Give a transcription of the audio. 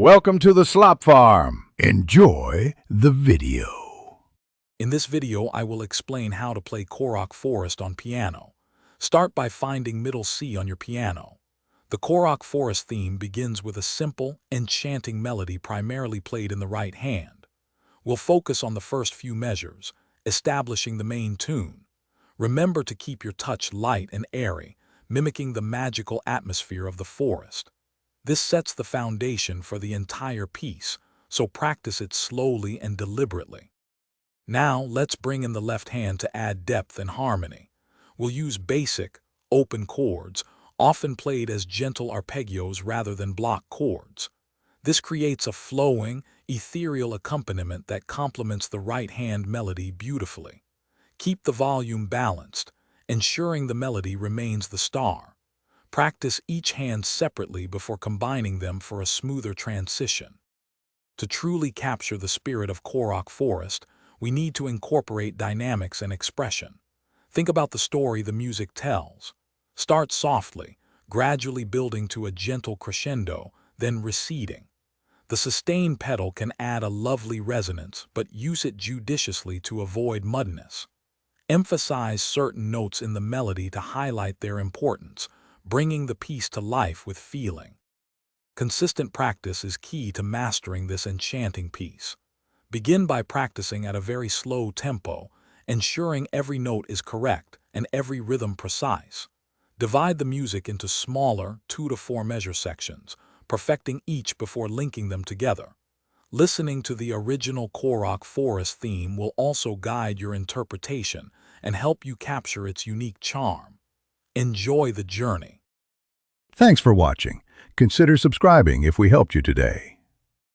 Welcome to the Slop Farm. Enjoy the video. In this video, I will explain how to play Korok Forest on piano. Start by finding middle C on your piano. The Korok Forest theme begins with a simple, enchanting melody primarily played in the right hand. We'll focus on the first few measures, establishing the main tune. Remember to keep your touch light and airy, mimicking the magical atmosphere of the forest. This sets the foundation for the entire piece, so practice it slowly and deliberately. Now, let's bring in the left hand to add depth and harmony. We'll use basic, open chords, often played as gentle arpeggios rather than block chords. This creates a flowing, ethereal accompaniment that complements the right hand melody beautifully. Keep the volume balanced, ensuring the melody remains the star. Practice each hand separately before combining them for a smoother transition. To truly capture the spirit of Korok Forest, we need to incorporate dynamics and expression. Think about the story the music tells. Start softly, gradually building to a gentle crescendo, then receding. The sustain pedal can add a lovely resonance, but use it judiciously to avoid muddiness. Emphasize certain notes in the melody to highlight their importance, bringing the piece to life with feeling. Consistent practice is key to mastering this enchanting piece. Begin by practicing at a very slow tempo, ensuring every note is correct and every rhythm precise. Divide the music into smaller 2 to 4 measure sections, perfecting each before linking them together. Listening to the original Korok Forest theme will also guide your interpretation and help you capture its unique charm. Enjoy the journey. Thanks for watching. Consider subscribing if we helped you today.